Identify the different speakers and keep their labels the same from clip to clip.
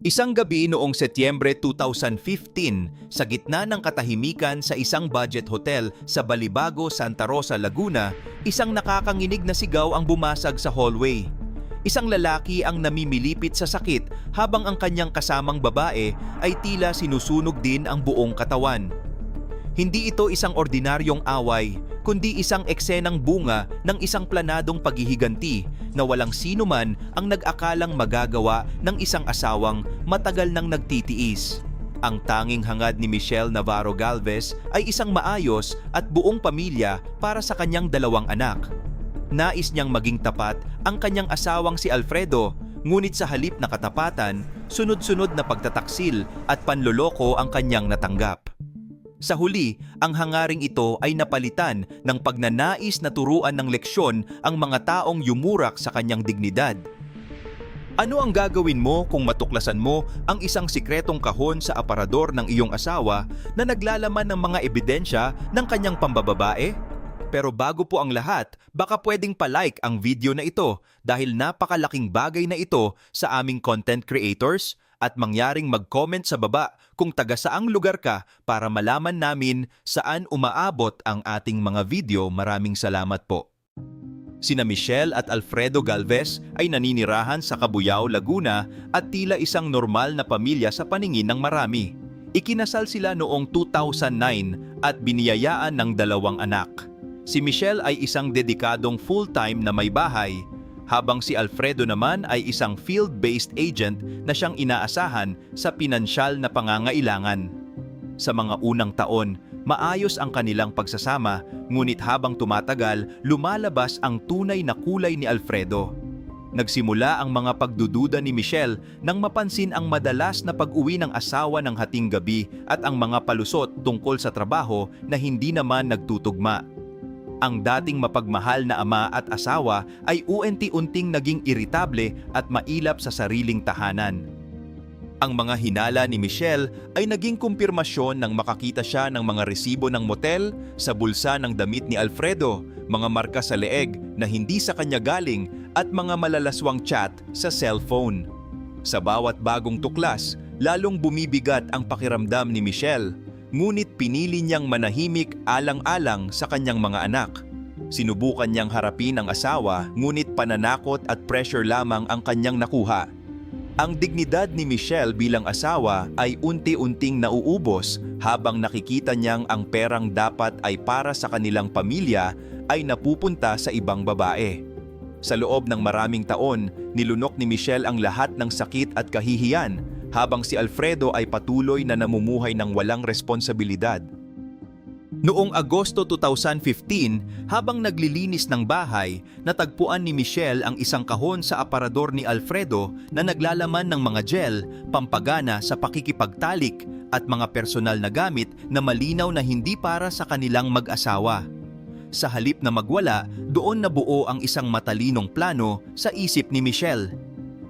Speaker 1: Isang gabi noong Setyembre 2015, sa gitna ng katahimikan sa isang budget hotel sa Balibago, Santa Rosa, Laguna, isang nakakanginig na sigaw ang bumasag sa hallway. Isang lalaki ang namimilipit sa sakit habang ang kanyang kasamang babae ay tila sinusunog din ang buong katawan. Hindi ito isang ordinaryong away, kundi isang eksenang bunga ng isang planadong paghihiganti na walang sino man ang nag-akalang magagawa ng isang asawang matagal nang nagtitiis. Ang tanging hangad ni Michelle Navarro Galvez ay isang maayos at buong pamilya para sa kanyang dalawang anak. Nais niyang maging tapat ang kanyang asawang si Alfredo, ngunit sa halip na katapatan, sunod-sunod na pagtataksil at panloloko ang kanyang natanggap. Sa huli, ang hangaring ito ay napalitan ng pagnanais na turuan ng leksyon ang mga taong yumurak sa kanyang dignidad. Ano ang gagawin mo kung matuklasan mo ang isang sikretong kahon sa aparador ng iyong asawa na naglalaman ng mga ebidensya ng kanyang pambababae? Pero bago po ang lahat, baka pwedeng palike ang video na ito dahil napakalaking bagay na ito sa aming content creators at mangyaring mag-comment sa baba kung taga saang lugar ka para malaman namin saan umaabot ang ating mga video. Maraming salamat po. Sina Michelle at Alfredo Galvez ay naninirahan sa Cabuyao, Laguna at tila isang normal na pamilya sa paningin ng marami. Ikinasal sila noong 2009 at biniyayaan ng dalawang anak. Si Michelle ay isang dedikadong full-time na may bahay, habang si Alfredo naman ay isang field-based agent na siyang inaasahan sa pinansyal na pangangailangan. Sa mga unang taon, maayos ang kanilang pagsasama, ngunit habang tumatagal, lumalabas ang tunay na kulay ni Alfredo. Nagsimula ang mga pagdududa ni Michelle nang mapansin ang madalas na pag-uwi ng asawa ng hating gabi at ang mga palusot tungkol sa trabaho na hindi naman nagtutugma. Ang dating mapagmahal na ama at asawa ay unti-unting naging iritable at mailap sa sariling tahanan. Ang mga hinala ni Michelle ay naging kumpirmasyon nang makakita siya ng mga resibo ng motel, sa bulsa ng damit ni Alfredo, mga marka sa leeg na hindi sa kanya galing at mga malalaswang chat sa cellphone. Sa bawat bagong tuklas, lalong bumibigat ang pakiramdam ni Michelle. Ngunit pinili niyang manahimik alang-alang sa kanyang mga anak. Sinubukan niyang harapin ang asawa, ngunit pananakot at pressure lamang ang kanyang nakuha. Ang dignidad ni Michelle bilang asawa ay unti-unting nauubos habang nakikita niyang ang perang dapat ay para sa kanilang pamilya ay napupunta sa ibang babae. Sa loob ng maraming taon, nilunok ni Michelle ang lahat ng sakit at kahihiyan, habang si Alfredo ay patuloy na namumuhay ng walang responsibilidad. Noong Agosto 2015, habang naglilinis ng bahay, natagpuan ni Michelle ang isang kahon sa aparador ni Alfredo na naglalaman ng mga gel, pampagana sa pakikipagtalik at mga personal na gamit na malinaw na hindi para sa kanilang mag-asawa. Sa halip na magwala, doon nabuo ang isang matalinong plano sa isip ni Michelle.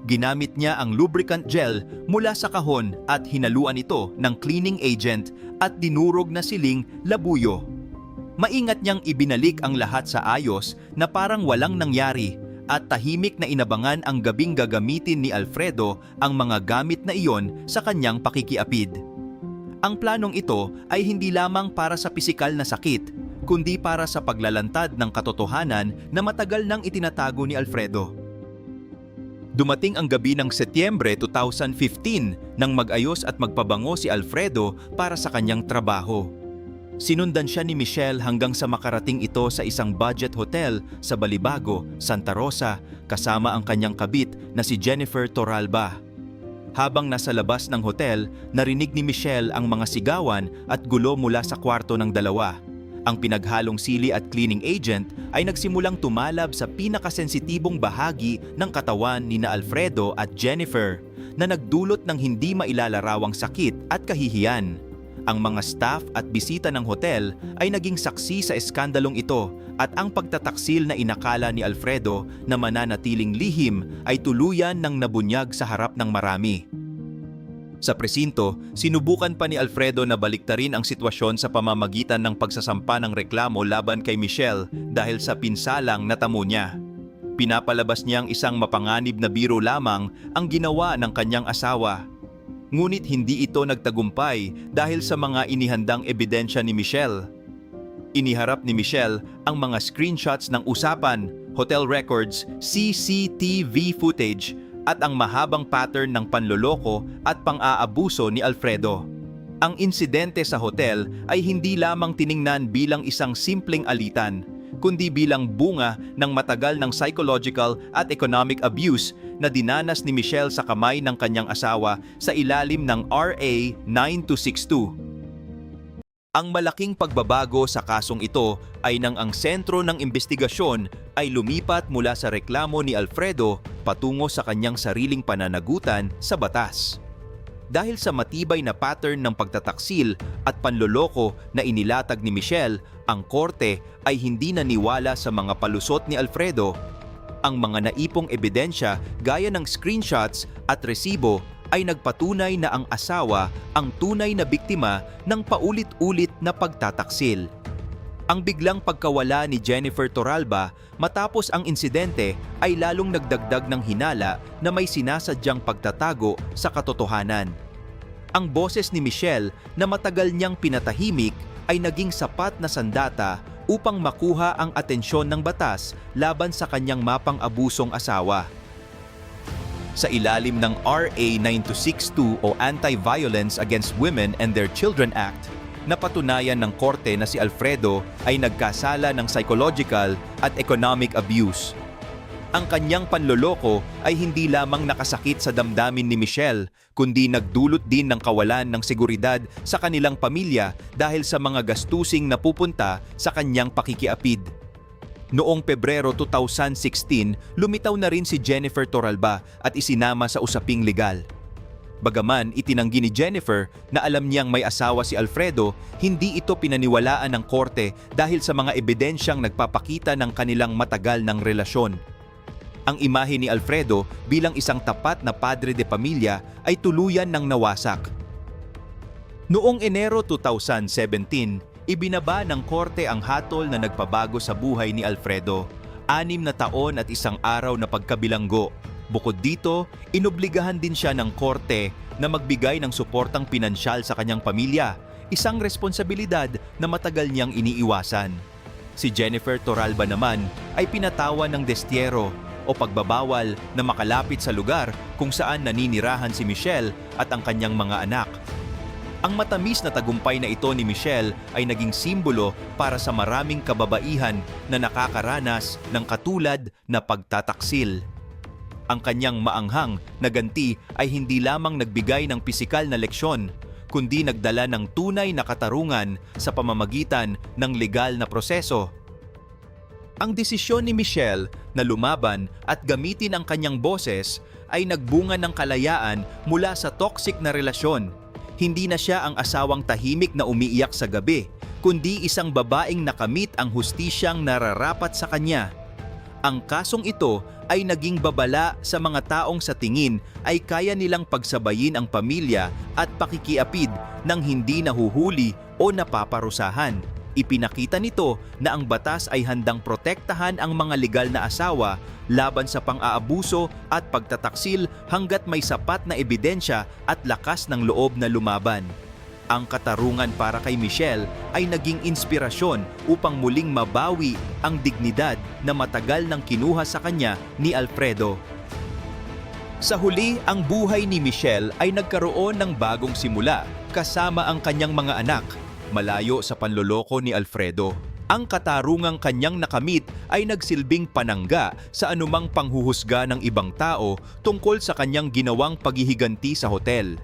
Speaker 1: Ginamit niya ang lubricant gel mula sa kahon at hinaluan ito ng cleaning agent at dinurog na siling labuyo. Maingat niyang ibinalik ang lahat sa ayos na parang walang nangyari at tahimik na inabangan ang gabing gagamitin ni Alfredo ang mga gamit na iyon sa kanyang pakikiapid. Ang planong ito ay hindi lamang para sa pisikal na sakit, kundi para sa paglalantad ng katotohanan na matagal nang itinatago ni Alfredo. Dumating ang gabi ng Setyembre 2015 nang mag-ayos at magpabango si Alfredo para sa kanyang trabaho. Sinundan siya ni Michelle hanggang sa makarating ito sa isang budget hotel sa Balibago, Santa Rosa, kasama ang kanyang kabit na si Jennifer Torralba. Habang nasa labas ng hotel, narinig ni Michelle ang mga sigawan at gulo mula sa kwarto ng dalawa. Ang pinaghalong sili at cleaning agent ay nagsimulang tumalab sa pinakasensitibong bahagi ng katawan ni na Alfredo at Jennifer na nagdulot ng hindi mailalarawang sakit at kahihiyan. Ang mga staff at bisita ng hotel ay naging saksi sa eskandalong ito at ang pagtataksil na inakala ni Alfredo na mananatiling lihim ay tuluyan ng nabunyag sa harap ng marami. Sa presinto, sinubukan pa ni Alfredo na baliktarin ang sitwasyon sa pamamagitan ng pagsasampa ng reklamo laban kay Michelle dahil sa pinsalang natamo niya. Pinapalabas niyang isang mapanganib na biro lamang ang ginawa ng kanyang asawa. Ngunit hindi ito nagtagumpay dahil sa mga inihandang ebidensya ni Michelle. Iniharap ni Michelle ang mga screenshots ng usapan, hotel records, CCTV footage at ang mahabang pattern ng panloloko at pang-aabuso ni Alfredo. Ang insidente sa hotel ay hindi lamang tiningnan bilang isang simpleng alitan, kundi bilang bunga ng matagal ng psychological at economic abuse na dinanas ni Michelle sa kamay ng kanyang asawa sa ilalim ng RA 9262. Ang malaking pagbabago sa kasong ito ay nang ang sentro ng investigasyon ay lumipat mula sa reklamo ni Alfredo patungo sa kanyang sariling pananagutan sa batas. Dahil sa matibay na pattern ng pagtataksil at panloloko na inilatag ni Michelle, ang korte ay hindi naniwala sa mga palusot ni Alfredo. Ang mga naipong ebidensya gaya ng screenshots at resibo ay nagpatunay na ang asawa ang tunay na biktima ng paulit-ulit na pagtataksil. Ang biglang pagkawala ni Jennifer Torralba matapos ang insidente ay lalong nagdagdag ng hinala na may sinasadyang pagtatago sa katotohanan. Ang boses ni Michelle na matagal niyang pinatahimik ay naging sapat na sandata upang makuha ang atensyon ng batas laban sa kanyang mapang-abusong asawa. Sa ilalim ng RA 9262 o Anti-Violence Against Women and Their Children Act, napatunayan ng korte na si Alfredo ay nagkasala ng psychological at economic abuse. Ang kanyang panloloko ay hindi lamang nakasakit sa damdamin ni Michelle, kundi nagdulot din ng kawalan ng seguridad sa kanilang pamilya dahil sa mga gastusing napupunta sa kanyang pakikiapid. Noong Pebrero 2016, lumitaw na rin si Jennifer Torralba at isinama sa usaping legal. Bagaman itinanggi ni Jennifer na alam niyang may asawa si Alfredo, hindi ito pinaniwalaan ng korte dahil sa mga ebidensyang nagpapakita ng kanilang matagal ng relasyon. Ang imahe ni Alfredo bilang isang tapat na padre de pamilya ay tuluyan ng nawasak. Noong Enero 2017, ibinaba ng korte ang hatol na nagpabago sa buhay ni Alfredo, 6 na taon at 1 araw na pagkabilanggo. Bukod dito, inobligahan din siya ng korte na magbigay ng suportang pinansyal sa kanyang pamilya, isang responsibilidad na matagal niyang iniiwasan. Si Jennifer Torralba naman ay pinatawan ng destiero o pagbabawal na makalapit sa lugar kung saan naninirahan si Michelle at ang kanyang mga anak. Ang matamis na tagumpay na ito ni Michelle ay naging simbolo para sa maraming kababaihan na nakakaranas ng katulad na pagtataksil. Ang kanyang maanghang na ganti ay hindi lamang nagbigay ng pisikal na leksyon, kundi nagdala ng tunay na katarungan sa pamamagitan ng legal na proseso. Ang desisyon ni Michelle na lumaban at gamitin ang kanyang boses ay nagbunga ng kalayaan mula sa toxic na relasyon. Hindi na siya ang asawang tahimik na umiiyak sa gabi, kundi isang babaeng nakamit ang hustisyang nararapat sa kanya. Ang kasong ito ay naging babala sa mga taong sa tingin ay kaya nilang pagsabayin ang pamilya at pakikiapid nang hindi nahuhuli o napaparusahan. Ipinakita nito na ang batas ay handang protektahan ang mga legal na asawa laban sa pang-aabuso at pagtataksil hanggat may sapat na ebidensya at lakas ng loob na lumaban. Ang katarungan para kay Michelle ay naging inspirasyon upang muling mabawi ang dignidad na matagal nang kinuha sa kanya ni Alfredo. Sa huli, ang buhay ni Michelle ay nagkaroon ng bagong simula kasama ang kanyang mga anak, malayo sa panloloko ni Alfredo. Ang katarungang kanyang nakamit ay nagsilbing panangga sa anumang panghuhusga ng ibang tao tungkol sa kanyang ginawang paghihiganti sa hotel.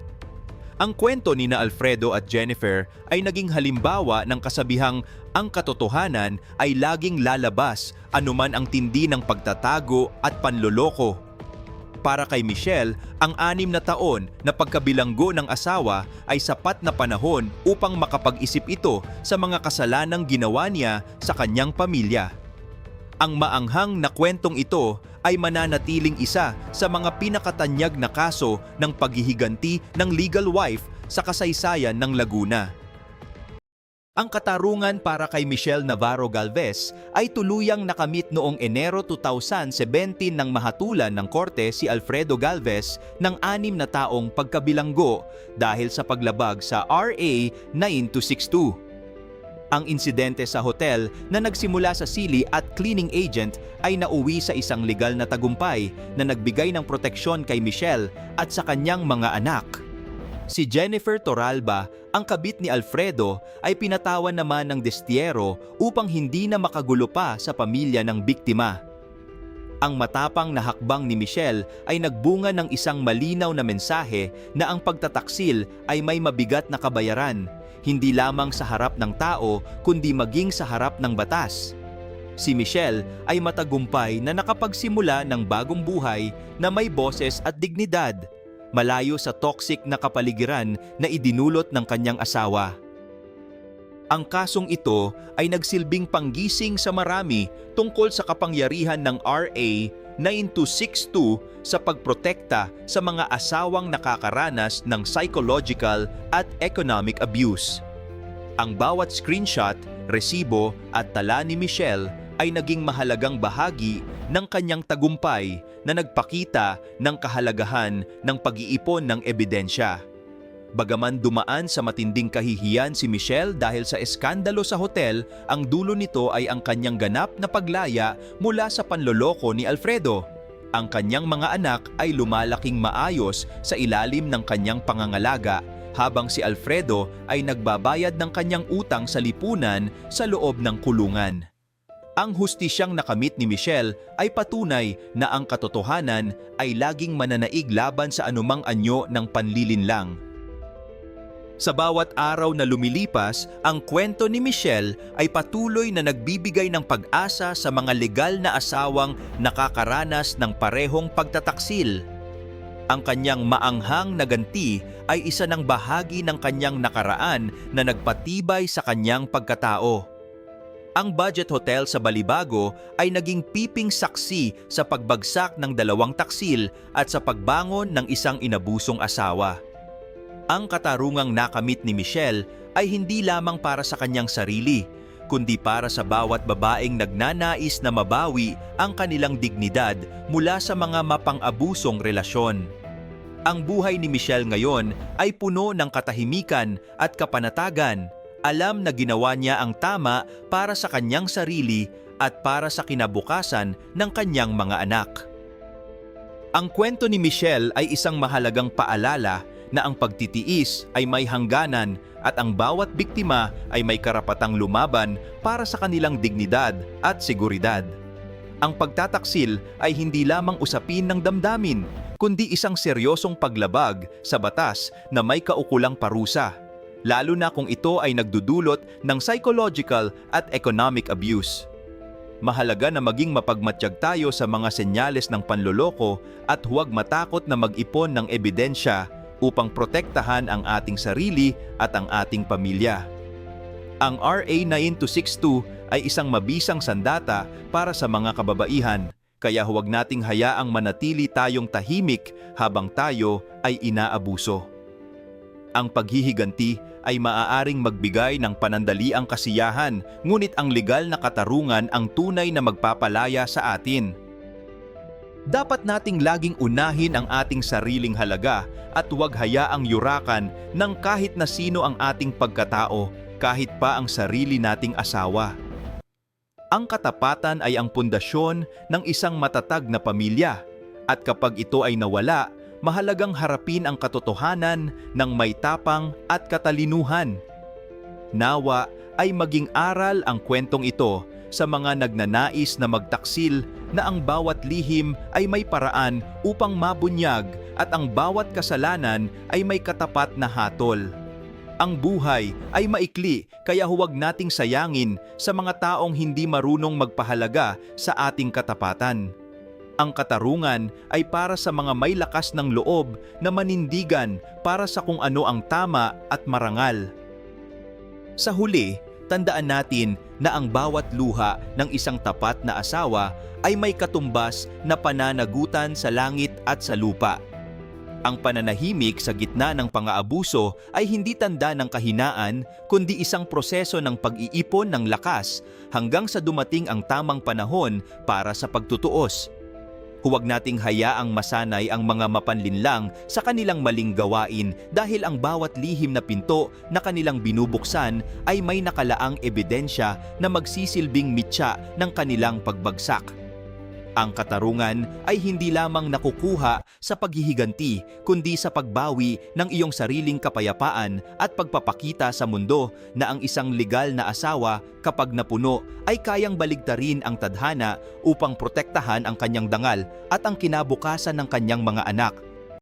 Speaker 1: Ang kwento ni Alfredo at Jennifer ay naging halimbawa ng kasabihang ang katotohanan ay laging lalabas anuman ang tindi ng pagtatago at panloloko. Para kay Michelle, ang 6 na taon na pagkabilanggo ng asawa ay sapat na panahon upang makapag-isip ito sa mga kasalanang ginawa niya sa kanyang pamilya. Ang maanghang na kwentong ito ay mananatiling isa sa mga pinakatanyag na kaso ng paghihiganti ng legal wife sa kasaysayan ng Laguna. Ang katarungan para kay Michelle Navarro Galvez ay tuluyang nakamit noong Enero 2017 nang mahatulan ng korte si Alfredo Galvez ng 6 na taong pagkabilanggo dahil sa paglabag sa RA 9262. Ang insidente sa hotel na nagsimula sa sili at cleaning agent ay nauwi sa isang legal na tagumpay na nagbigay ng proteksyon kay Michelle at sa kanyang mga anak. Si Jennifer Torralba, ang kabit ni Alfredo, ay pinatawan naman ng Destiero upang hindi na makagulo pa sa pamilya ng biktima. Ang matapang na hakbang ni Michelle ay nagbunga ng isang malinaw na mensahe na ang pagtataksil ay may mabigat na kabayaran, hindi lamang sa harap ng tao kundi maging sa harap ng batas. Si Michelle ay matagumpay na nakapagsimula ng bagong buhay na may boses at dignidad, malayo sa toxic na kapaligiran na idinulot ng kanyang asawa. Ang kasong ito ay nagsilbing panggising sa marami tungkol sa kapangyarihan ng RA 9262 sa pagprotekta sa mga asawang nakakaranas ng psychological at economic abuse. Ang bawat screenshot, resibo at tala ni Michelle ay naging mahalagang bahagi ng kanyang tagumpay na nagpakita ng kahalagahan ng pag-iipon ng ebidensya. Bagaman dumaan sa matinding kahihiyan si Michelle dahil sa eskandalo sa hotel, ang dulo nito ay ang kanyang ganap na paglaya mula sa panloloko ni Alfredo. Ang kanyang mga anak ay lumalaking maayos sa ilalim ng kanyang pangangalaga, habang si Alfredo ay nagbabayad ng kanyang utang sa lipunan sa loob ng kulungan. Ang hustisyang nakamit ni Michelle ay patunay na ang katotohanan ay laging mananaig laban sa anumang anyo ng panlilinlang. Sa bawat araw na lumilipas, ang kwento ni Michelle ay patuloy na nagbibigay ng pag-asa sa mga legal na asawang nakakaranas ng parehong pagtataksil. Ang kanyang maanghang na ganti ay isa ng bahagi ng kanyang nakaraan na nagpatibay sa kanyang pagkatao. Ang budget hotel sa Balibago ay naging piping saksi sa pagbagsak ng 2 taksil at sa pagbangon ng isang inabusong asawa. Ang katarungang nakamit ni Michelle ay hindi lamang para sa kanyang sarili, kundi para sa bawat babaeng nagnanais na mabawi ang kanilang dignidad mula sa mga mapang-abusong relasyon. Ang buhay ni Michelle ngayon ay puno ng katahimikan at kapanatagan. Alam na ginawa niya ang tama para sa kanyang sarili at para sa kinabukasan ng kanyang mga anak. Ang kwento ni Michelle ay isang mahalagang paalala na ang pagtitiis ay may hangganan at ang bawat biktima ay may karapatang lumaban para sa kanilang dignidad at seguridad. Ang pagtataksil ay hindi lamang usapin ng damdamin, kundi isang seryosong paglabag sa batas na may kaukulang parusa, lalo na kung ito ay nagdudulot ng psychological at economic abuse. Mahalaga na maging mapagmatsyag tayo sa mga senyales ng panloloko at huwag matakot na mag-ipon ng ebidensya upang protektahan ang ating sarili at ang ating pamilya. Ang RA 9262 ay isang mabisang sandata para sa mga kababaihan, kaya huwag nating hayaang manatili tayong tahimik habang tayo ay inaabuso. Ang paghihiganti ay maaaring magbigay ng panandaliang kasiyahan, ngunit ang legal na katarungan ang tunay na magpapalaya sa atin. Dapat nating laging unahin ang ating sariling halaga at huwag hayaang yurakan ng kahit na sino ang ating pagkatao, kahit pa ang sarili nating asawa. Ang katapatan ay ang pundasyon ng isang matatag na pamilya, at kapag ito ay nawala, mahalagang harapin ang katotohanan ng may tapang at katalinuhan. Nawa ay maging aral ang kwentong ito sa mga nagnanais na magtaksil na ang bawat lihim ay may paraan upang mabunyag at ang bawat kasalanan ay may katapat na hatol. Ang buhay ay maikli, kaya huwag nating sayangin sa mga taong hindi marunong magpahalaga sa ating katapatan. Ang katarungan ay para sa mga may lakas ng loob na manindigan para sa kung ano ang tama at marangal. Sa huli, tandaan natin na ang bawat luha ng isang tapat na asawa ay may katumbas na pananagutan sa langit at sa lupa. Ang pananahimik sa gitna ng pang-aabuso ay hindi tanda ng kahinaan, kundi isang proseso ng pag-iipon ng lakas hanggang sa dumating ang tamang panahon para sa pagtutuos. Huwag nating hayaang masanay ang mga mapanlinlang sa kanilang maling gawain dahil ang bawat lihim na pinto na kanilang binubuksan ay may nakalaang ebidensya na magsisilbing mitya ng kanilang pagbagsak. Ang katarungan ay hindi lamang nakukuha sa paghihiganti, kundi sa pagbawi ng iyong sariling kapayapaan at pagpapakita sa mundo na ang isang legal na asawa kapag napuno ay kayang baligtarin ang tadhana upang protektahan ang kanyang dangal at ang kinabukasan ng kanyang mga anak.